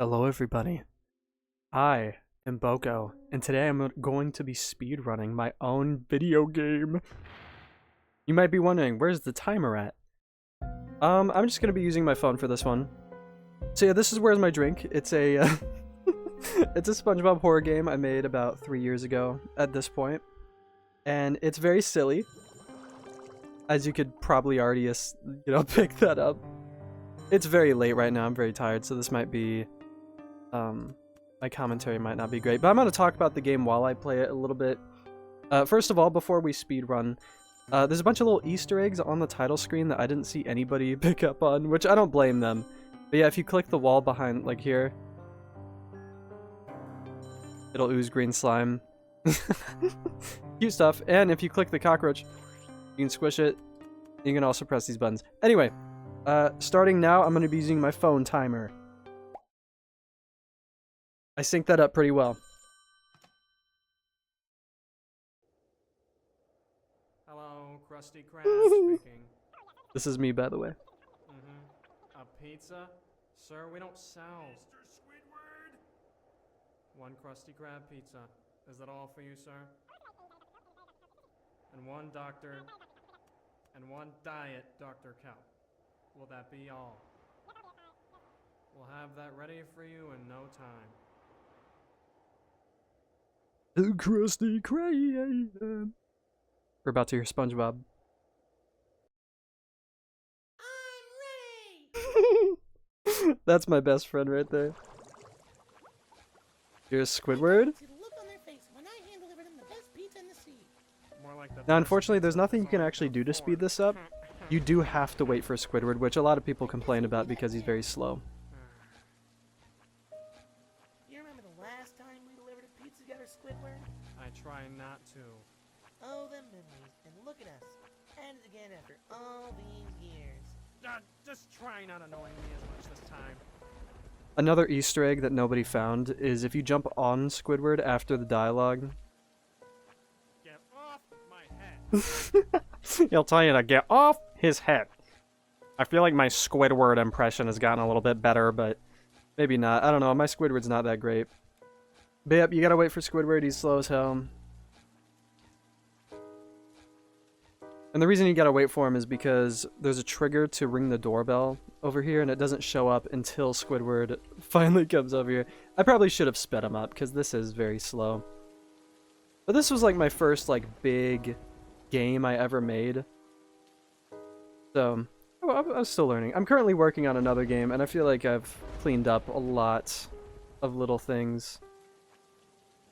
Hello everybody, I am BoKKo, and today I'm going to be speedrunning my own video game. You might be wondering, where's the timer at? I'm just gonna be using my phone for this one. So yeah, this is Where's My Drink. It's a, it's a SpongeBob horror game I made about 3 years ago at this point. And it's very silly, as you could probably already, pick that up. It's very late right now, I'm very tired, so this might be, my commentary might not be great, but I'm going to talk about the game while I play it a little bit. First of all, before we speedrun, there's a bunch of little Easter eggs on the title screen that I didn't see anybody pick up on, which I don't blame them. But yeah, if you click the wall behind, like here, it'll ooze green slime. Cute stuff. And if you click the cockroach, you can squish it. You can also press these buttons. Anyway, starting now, I'm going to be using my phone timer. I synced that up pretty well. Hello, Krusty Krab speaking. This is me, by the way. A pizza? Sir, we don't sell. Mr. Squidward! One Krusty Krab pizza. Is that all for you, sir? And one doctor... and one diet Dr. Cow. Will that be all? We'll have that ready for you in no time. The Krusty Krab. We're about to hear SpongeBob. I'm ready. That's my best friend right there. Here's Squidward. See the look on their face when I hand delivered them the best pizza in the sea. More like the Now, unfortunately, there's nothing you can actually do to speed this up. You do have to wait for Squidward, which a lot of people complain about because he's very slow. You remember the last time we delivered a pizza together, Squidward? I try not to. Oh, the memories. And look at us. At it again after all these years. Just try not annoying me as much this time. Another Easter egg that nobody found is if you jump on Squidward after the dialogue, Get off my head. he'll tell you to get off his head. I feel like my Squidward impression has gotten a little bit better, but maybe not. I don't know, my Squidward's not that great. But yep, you gotta wait for Squidward, he's slow as hell. And the reason you gotta wait for him is because there's a trigger to ring the doorbell over here, and it doesn't show up until Squidward finally comes over here. I probably should have sped him up, because this is very slow. But this was like my first like big game I ever made. So, I was still learning. I'm currently working on another game, and I feel like I've cleaned up a lot of little things.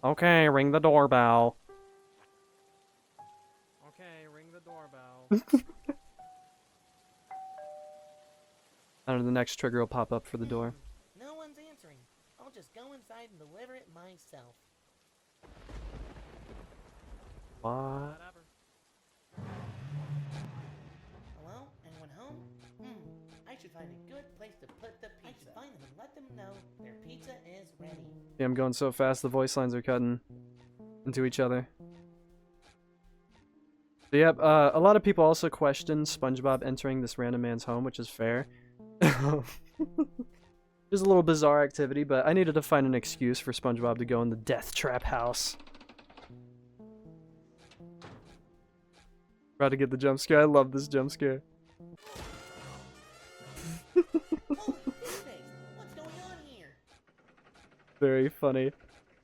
Okay, ring the doorbell. Okay, ring the doorbell. I don't know, the next trigger will pop up for the door. No one's answering. I'll just go inside and deliver it myself. What? Whatever. Hello? Anyone home? I should find a good place to put the pizza. I should find them and let them know their pizza is ready. Yeah, I'm going so fast the voice lines are cutting into each other. So yep, a lot of people also question SpongeBob entering this random man's home, which is fair. There's a little bizarre activity, but I needed to find an excuse for SpongeBob to go in the death trap house. About to get the jump scare. I love this jump scare. Holy face! What's going on here? Very funny.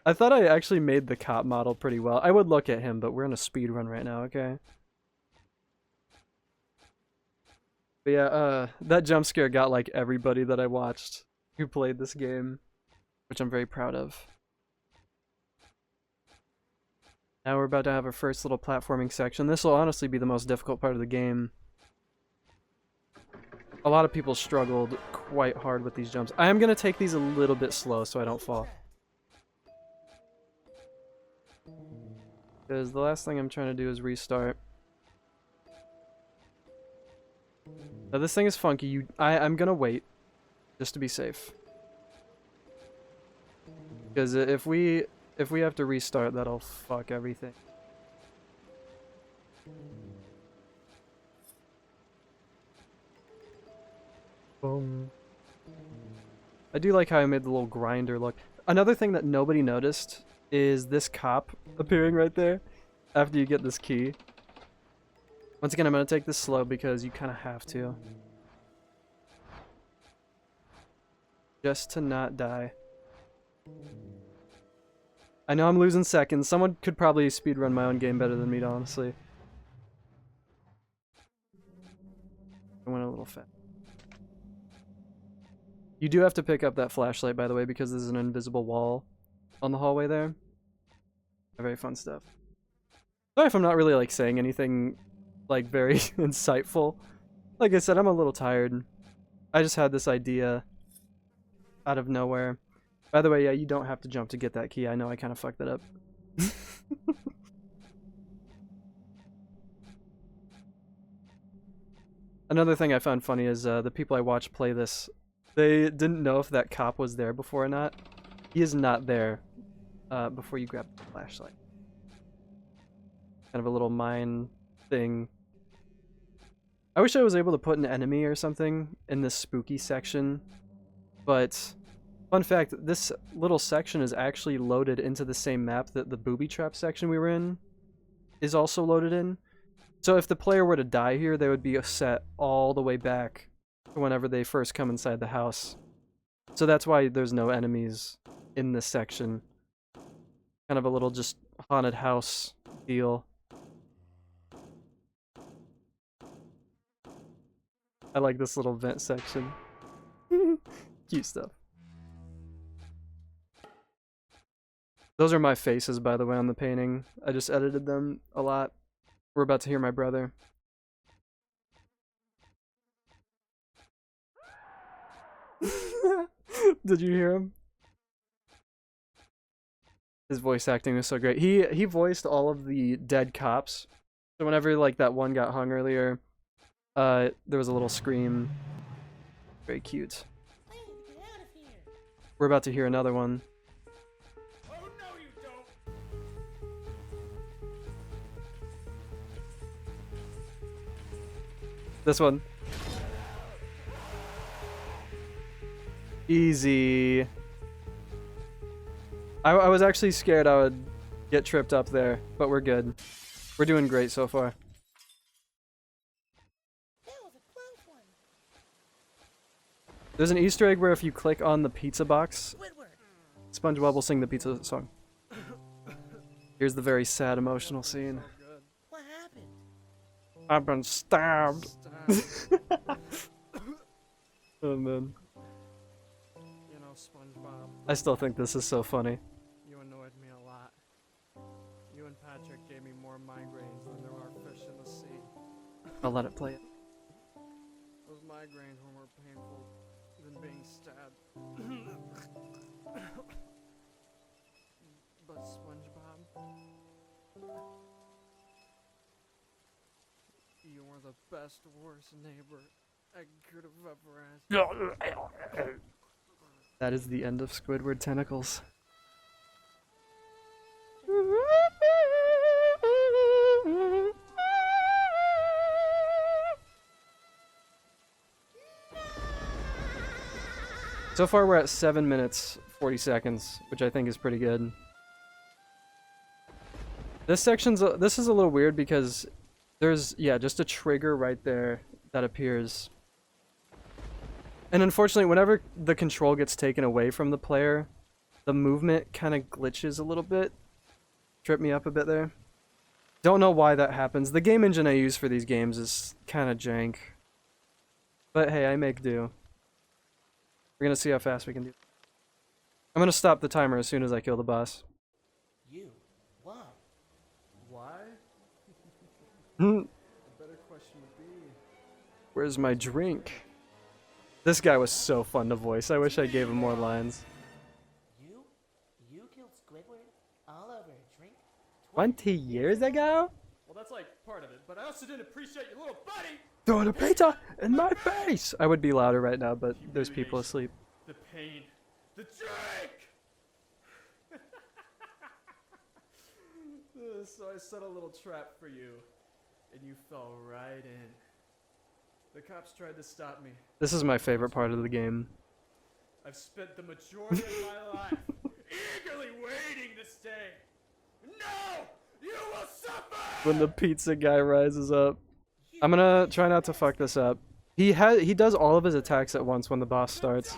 I thought I actually made the cop model pretty well. I would look at him, but we're in a speed run right now, okay? But yeah, that jump scare got like everybody that I watched who played this game, which I'm very proud of. Now we're about to have our first little platforming section. This will honestly be the most difficult part of the game. A lot of people struggled quite hard with these jumps. I am going to take these a little bit slow so I don't fall. Because the last thing I'm trying to do is restart. Now this thing is funky. I'm gonna wait, just to be safe. Because if we have to restart, that'll fuck everything. Boom. I do like how I made the little grinder look. Another thing that nobody noticed is this cop appearing right there after you get this key. Once again, I'm going to take this slow because you kind of have to. Just to not die. I know I'm losing seconds. Someone could probably speedrun my own game better than me, honestly. I went a little fast. You do have to pick up that flashlight, by the way, because there's an invisible wall on the hallway there. Very fun stuff. Sorry if I'm not really, like, saying anything, like, very insightful. Like I said, I'm a little tired. I just had this idea out of nowhere. By the way, yeah, you don't have to jump to get that key. I know I kind of fucked that up. Another thing I found funny is the people I watched play this, they didn't know if that cop was there before or not. He is not there before you grab the flashlight. Kind of a little mine thing. I wish I was able to put an enemy or something in this spooky section, but fun fact, this little section is actually loaded into the same map that the booby trap section we were in is also loaded in. So if the player were to die here, they would be set all the way back to whenever they first come inside the house. So that's why there's no enemies in this section. Kind of a little just haunted house deal. I like this little vent section. Cute stuff. Those are my faces, by the way, on the painting. I just edited them a lot. We're about to hear my brother. Did you hear him? His voice acting was so great. He voiced all of the dead cops. So whenever like that one got hung earlier, there was a little scream. Very cute. I need to get out of here. We're about to hear another one. Oh, no, you don't! This one. Easy. I was actually scared I would get tripped up there, but we're good. We're doing great so far. That was a close one. There's an Easter egg where if you click on the pizza box, Squidward. SpongeBob will sing the pizza song. Here's the very sad, emotional scene. Good. What happened? I've been stabbed. Stop. Oh man. You know, SpongeBob, I still think this is so funny. you annoyed me a lot. You and Patrick gave me more migraines than there are fish in the sea. I'll let it play it. Those migraines were more painful than being stabbed. But SpongeBob, you were the best, worst neighbor I could have ever asked. That is the end of Squidward Tentacles. So far we're at 7 minutes 40 seconds, which I think is pretty good. This this is a little weird because there's just a trigger right there that appears. And unfortunately, whenever the control gets taken away from the player, the movement kind of glitches a little bit. Tripped me up a bit there. Don't know why that happens. The game engine I use for these games is kind of jank. But hey, I make do. We're gonna see how fast we can do. I'm gonna stop the timer as soon as I kill the boss. You. Why? Why? Hmm. A better question would be, Where's my drink? This guy was so fun to voice. I wish I gave him more lines. You? You killed Squidward all over a drink? 20 years ago? well, that's like part of it, but I also didn't appreciate your little buddy! Throwing a pizza in my face! I would be louder right now, but there's people asleep. The pain. The drink! So I set a little trap for you, and you fell right in. The cops tried to stop me. This is my favorite part of the game. I've spent the majority of my life eagerly waiting this day. No! You will suffer! When the pizza guy rises up. I'm gonna try not to fuck this up. He does all of his attacks at once when the boss starts.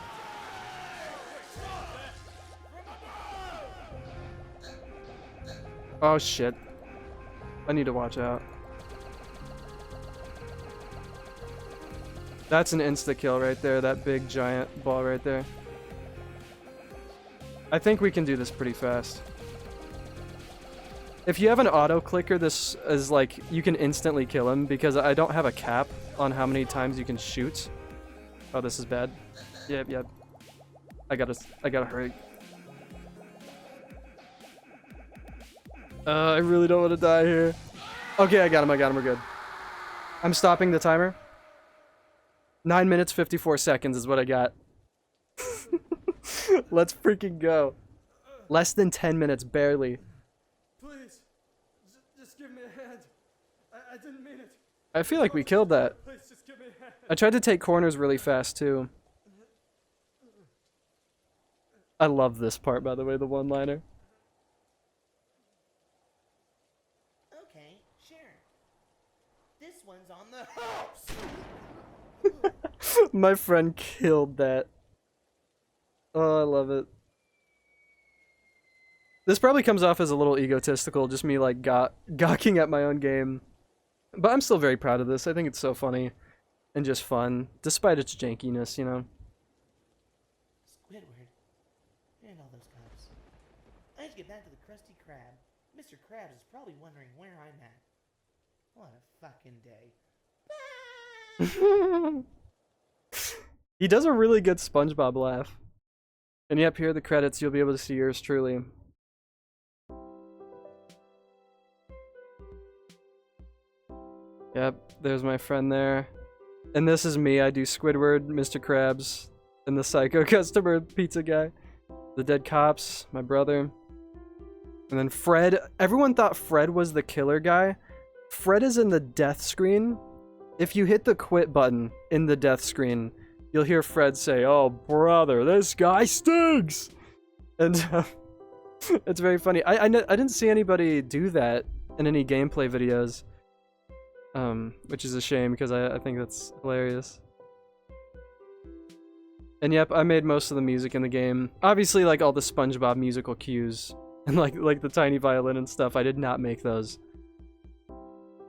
Oh shit. I need to watch out. That's an insta-kill right there, that big giant ball right there. I think we can do this pretty fast. If you have an auto-clicker, this is like, you can instantly kill him because I don't have a cap on how many times you can shoot. Oh, this is bad. Yep. I gotta hurry. I really don't want to die here. Okay, I got him, we're good. I'm stopping the timer. 9 minutes, 54 seconds is what I got. Let's freaking go. Less than 10 minutes, barely. Please, just give me a hand. I didn't mean it. I feel like we killed that. Please, just give me a hand. I tried to take corners really fast, too. I love this part, by the way, the one-liner. Okay, sure. This one's on the hops. My friend killed that. Oh, I love it. This probably comes off as a little egotistical, just me like gawking at my own game. But I'm still very proud of this. I think it's so funny and just fun, despite its jankiness, you know. Squidward. And all those cops. I need to get back to the Krusty Krab. Mr. Krabs is probably wondering where I'm at. What a fucking day. He does a really good SpongeBob laugh. And yep, here are the credits. You'll be able to see yours truly. Yep, there's my friend there. And this is me. I do Squidward, Mr. Krabs, and the psycho customer pizza guy. The dead cops, my brother. And then Fred. Everyone thought Fred was the killer guy. Fred is in the death screen. If you hit the quit button in the death screen, you'll hear Fred say, "Oh, brother, this guy stinks!" And it's very funny. I didn't see anybody do that in any gameplay videos. Which is a shame because I think that's hilarious. And yep, I made most of the music in the game. Obviously, like all the SpongeBob musical cues and like the tiny violin and stuff, I did not make those.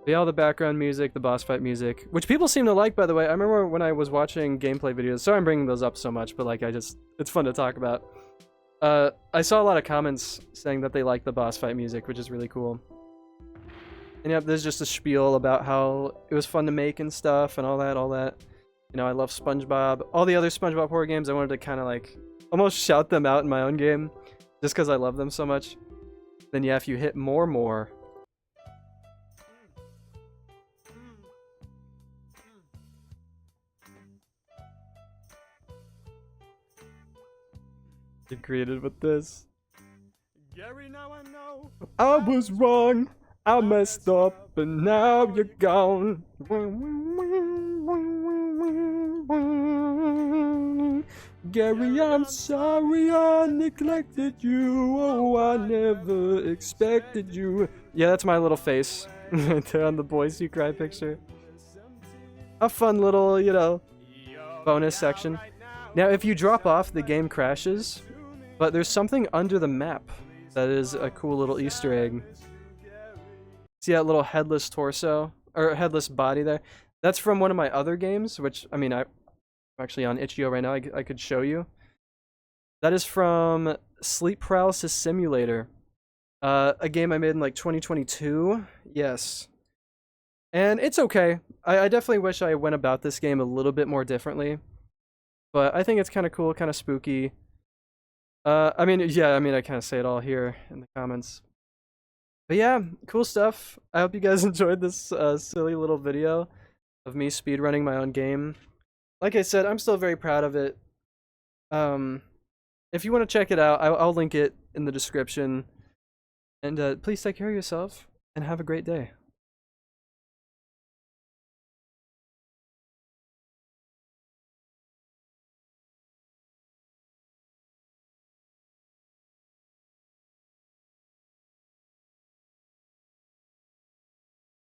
But yeah, all the background music, the boss fight music, which people seem to like, by the way. I remember when I was watching gameplay videos. Sorry I'm bringing those up so much, but like it's fun to talk about. I saw a lot of comments saying that they like the boss fight music, which is really cool. And yep, there's just a spiel about how it was fun to make and stuff and all that. You know, I love SpongeBob. All the other SpongeBob horror games, I wanted to kind of like almost shout them out in my own game just because I love them so much. Then yeah, if you hit more. You're created with this. Gary, now I know. I was wrong. I messed up, and now you're gone. Gary, I'm sorry I neglected you. Oh, I never expected you. Yeah, that's my little face right there on the Boys Who Cry picture. A fun little, you know, bonus section. Now, if you drop off, the game crashes, but there's something under the map that is a cool little Easter egg. See that little headless torso, or headless body there? That's from one of my other games, which, I mean, I'm actually on itch.io right now, I could show you. That is from Sleep Paralysis Simulator, a game I made in like 2022, yes. And it's okay. I definitely wish I went about this game a little bit more differently, but I think it's kind of cool, kind of spooky. I mean, I kind of say it all here in the comments. But yeah, cool stuff. I hope you guys enjoyed this silly little video of me speedrunning my own game. Like I said, I'm still very proud of it. If you want to check it out, I'll link it in the description. And please take care of yourself and have a great day.